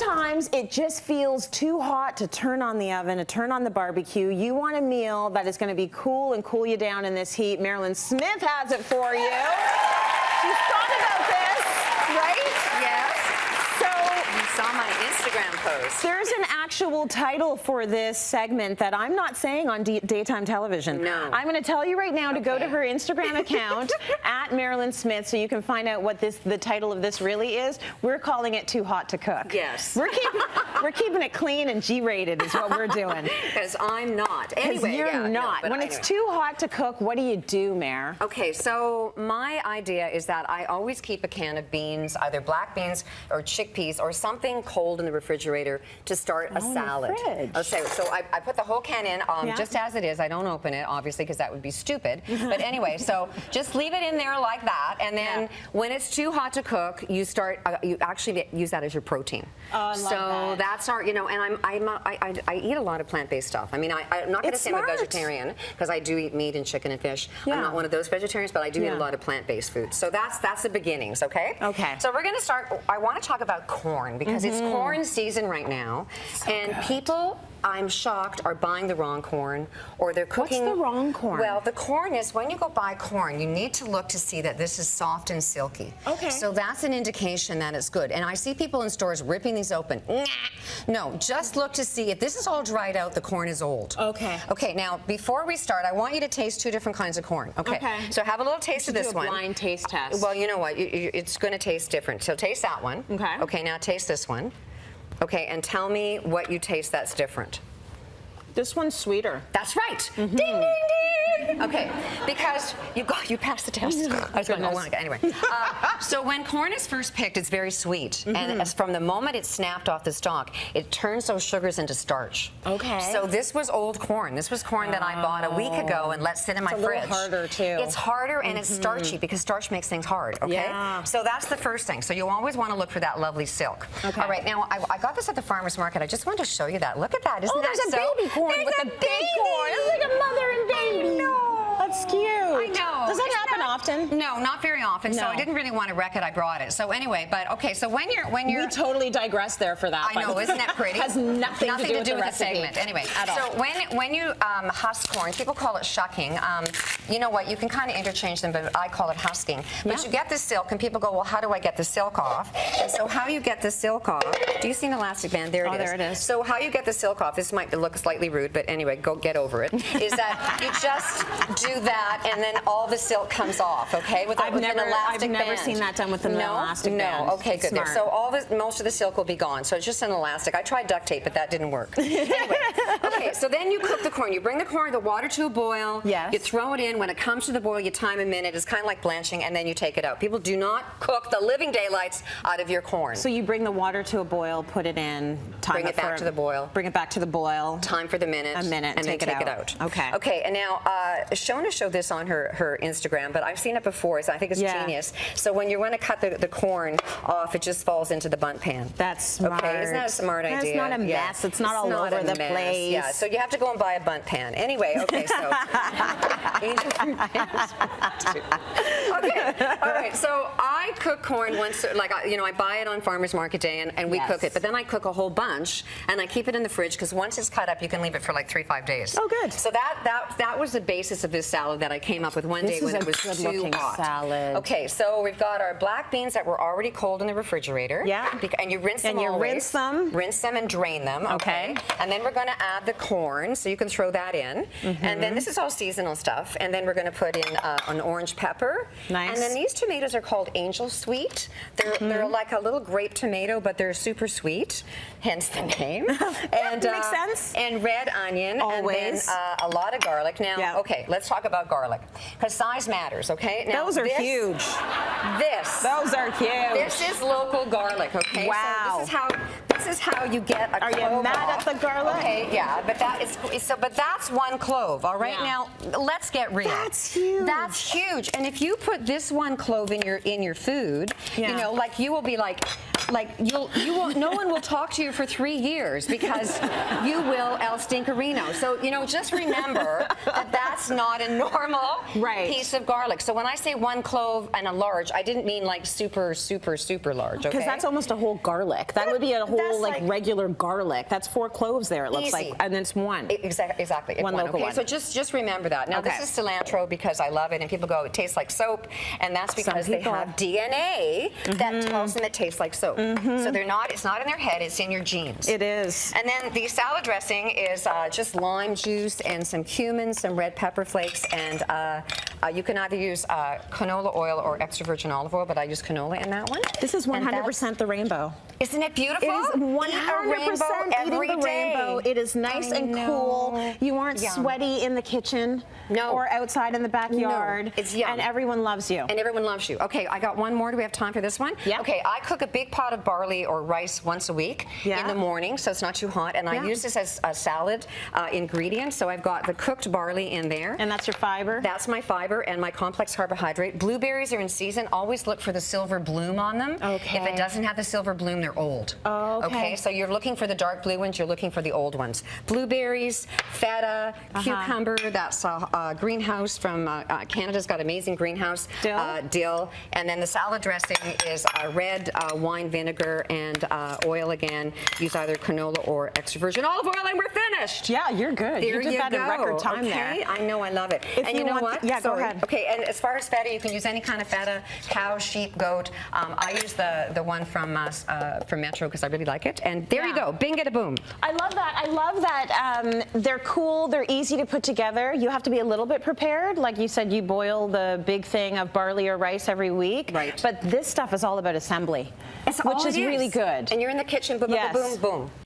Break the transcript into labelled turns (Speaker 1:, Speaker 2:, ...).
Speaker 1: Sometimes it just feels too hot to turn on the oven, to turn on the barbecue. You want a meal that is going to be cool and cool you down in this heat. Mairlyn Smith has it for you. She's thought about this, right?
Speaker 2: Yes. You saw my Instagram post.
Speaker 1: There's an actual title for this segment that I'm not saying on daytime television.
Speaker 2: No.
Speaker 1: I'm going to tell you right now to go to her Instagram account at Mairlyn Smith so you can find out what the title of this really is. We're calling it Too Hot to Cook.
Speaker 2: Yes.
Speaker 1: We're keeping it clean and G-rated is what we're doing.
Speaker 2: Because I'm not. Anyway,
Speaker 1: you're not.
Speaker 2: No,
Speaker 1: when it's too hot to cook, what do you do, Mair?
Speaker 2: Okay, so my idea is that I always keep a can of beans, either black beans or chickpeas or something cold in the refrigerator to start a salad. Okay, so I put the whole can in just as it is. I don't open it, obviously, because that would be stupid. But anyway, so just leave it in there like that, and then when it's too hot to cook, you start. You actually use that as your protein.
Speaker 1: Oh, I love that.
Speaker 2: That's our, and I eat a lot of plant-based stuff. I mean, I'm not going to say I'm a vegetarian because I do eat meat and chicken and fish. I'm not one of those vegetarians, but I do eat a lot of plant-based food. So that's the beginnings, okay?
Speaker 1: Okay.
Speaker 2: So we're going to start. I want to talk about corn because it's corn season right now, and people, I'm shocked, are buying the wrong corn, or they're cooking.
Speaker 1: What's the wrong corn?
Speaker 2: Well, the corn is, when you go buy corn, you need to look to see that this is soft and silky. Okay. So that's an indication that it's good. And I see people in stores ripping these open. No, just look to see if this is all dried out, the corn is old. Okay. Okay, now, before we start, I want you to taste two different kinds of corn. Okay. So have a little taste of this one.
Speaker 1: Do a blind taste test.
Speaker 2: Well, you know what? It's going to taste different. So taste that one. Okay. Okay, now taste this one. Okay, and tell me what you taste that's different.
Speaker 1: This one's sweeter.
Speaker 2: That's right. Ding, ding, ding. Okay, because you passed the test. I was going, oh, anyway. So when corn is first picked, it's very sweet, and from the moment it's snapped off the stalk, it turns those sugars into starch. Okay. So this was old corn. This was corn that I bought a week ago and let sit in my fridge.
Speaker 1: It's a little harder too.
Speaker 2: It's harder and it's starchy because starch makes things hard. Okay. Yeah. So that's the first thing. So you always want to look for that lovely silk. Okay. All right. Now I got this at the farmer's market. I just wanted to show you that. Look at that. Isn't that so?
Speaker 1: There's a baby corn with a big corn. It's like a mother and baby. I know. That's cute. I know. Does that happen often?
Speaker 2: No, not very often. No. So I didn't really want to wreck it. I brought it. So anyway, but okay. So when you're
Speaker 1: we totally digress there for that.
Speaker 2: I know, isn't that pretty?
Speaker 1: Has nothing to do with the
Speaker 2: segment. Anyway, at all. So when you husk corn, people call it shucking. You know what? You can kind of interchange them, but I call it husking. But you get the silk, and people go, well, how do I get the silk off? And so how you get the silk off? Do you see an elastic band? There it is.
Speaker 1: Oh, there it is.
Speaker 2: So how you get the silk off? This might look slightly rude, but anyway, go get over it. Is that you just do that, and then all the silk comes off, okay? With an elastic band.
Speaker 1: I've never seen that done with an elastic band.
Speaker 2: No, okay, good. Smart. So most of the silk will be gone. So it's just an elastic. I tried duct tape, but that didn't work. Anyway, okay, so then you cook the corn. You bring the corn, the water to a boil. Yes. You throw it in. When it comes to the boil, you time a minute. It's kind of like blanching, and then you take it out. People do not cook the living daylights out of your corn.
Speaker 1: So you bring the water to a boil, put it in,
Speaker 2: bring it back to the boil.
Speaker 1: Bring it back to the boil.
Speaker 2: Time for the minute.
Speaker 1: A minute,
Speaker 2: and
Speaker 1: take
Speaker 2: then take it out.
Speaker 1: Okay.
Speaker 2: Okay, and now Shona showed this on her Instagram, but I've seen it before, so I think it's genius. So when you want to cut the corn off, it just falls into the bundt pan.
Speaker 1: That's smart.
Speaker 2: Okay, isn't that a smart idea?
Speaker 1: It's not a mess. It's not all over the place.
Speaker 2: Yeah, so you have to go and buy a bundt pan. Anyway, okay, so angel fruit pans. Okay, all right. So I cook corn once, like I buy it on farmer's market day, and we cook it. But then I cook a whole bunch, and I keep it in the fridge because once it's cut up, you can leave it for like 3-5 days.
Speaker 1: Oh, good.
Speaker 2: So that was the basis of this salad that I came up with one day when it was too hot.
Speaker 1: Salad.
Speaker 2: Okay, so we've got our black beans that were already cold in the refrigerator. Yeah. And you rinse them always. Rinse them and drain them. Okay. And then we're going to add the corn, so you can throw that in. And then this is all seasonal stuff. And then we're going to put in an orange pepper. Nice. And then these tomatoes are called angel sweet. They're like a little grape tomato, but they're super sweet, hence the name. And
Speaker 1: makes sense.
Speaker 2: And red onion. Always. And then a lot of garlic. Now, okay, let's talk about garlic, because size matters. Okay. Now,
Speaker 1: those are huge. Those are huge.
Speaker 2: This is local garlic. Okay. Wow. So this is how you get a clove.
Speaker 1: Are you mad at the garlic?
Speaker 2: Okay, yeah, but but that's one clove. All right, now let's get real.
Speaker 1: That's huge.
Speaker 2: That's huge. And if you put this one clove in your food, you know, like you will be like, like you won't. No one will talk to you for 3 years because you will El Stinkerino. So just remember that that's not a normal piece of garlic. So when I say 1 clove and a large, I didn't mean like super, super, super large. Okay?
Speaker 1: Because that's almost a whole garlic. That would be a whole like regular garlic. That's 4 cloves there. It looks like, and then it's 1.
Speaker 2: Exactly.
Speaker 1: One local one.
Speaker 2: So just remember that. Now this is cilantro because I love it, and people go, it tastes like soap, and that's because they have DNA that tells them it tastes like soap. So they're not. It's not in their head. It's in your genes.
Speaker 1: It is.
Speaker 2: And then the salad dressing is just lime juice and some cumin, some red pepper flakes, and you can either use canola oil or extra virgin olive oil, but I use canola in that one.
Speaker 1: This is 100% the rainbow.
Speaker 2: Isn't it beautiful?
Speaker 1: It is 100% eating the rainbow. It is nice and cool. You aren't sweaty in the kitchen or outside in the backyard.
Speaker 2: No. It's yum.
Speaker 1: And everyone loves you.
Speaker 2: And everyone loves you. Okay, I got one more. Do we have time for this one?
Speaker 1: Yeah.
Speaker 2: Okay, I cook a big pot of barley or rice once a week in the morning, so it's not too hot, and I use this as a salad ingredient. So I've got the cooked barley in there.
Speaker 1: And that's your fiber?
Speaker 2: That's my fiber and my complex carbohydrate. Blueberries are in season. Always look for the silver bloom on them.
Speaker 1: Okay.
Speaker 2: If it doesn't have the silver bloom, they're old.
Speaker 1: Oh,
Speaker 2: okay. So you're looking for the dark blue ones, you're looking for the old ones. Blueberries, feta, cucumber, that's greenhouse from Canada's got amazing greenhouse. Dill. And then the salad dressing is red wine vinegar and oil again. Use either canola or extra virgin olive oil, and we're finished.
Speaker 1: Yeah, you're good.
Speaker 2: There
Speaker 1: you did that in record time there.
Speaker 2: I know, I love it.
Speaker 1: And
Speaker 2: you know what?
Speaker 1: Yeah, go ahead.
Speaker 2: Okay, and as far as feta, you can use any kind of feta, cow, sheep, goat. I use the one from Metro because I really like it. And there you go, bing-a-da-boom.
Speaker 1: I love that. I love that they're cool, they're easy to put together. You have to be a little bit prepared. Like you said, you boil the big thing of barley or rice every week.
Speaker 2: Right.
Speaker 1: But this stuff is all about assembly, which is really good.
Speaker 2: And you're in the kitchen, boom, boom, boom, boom.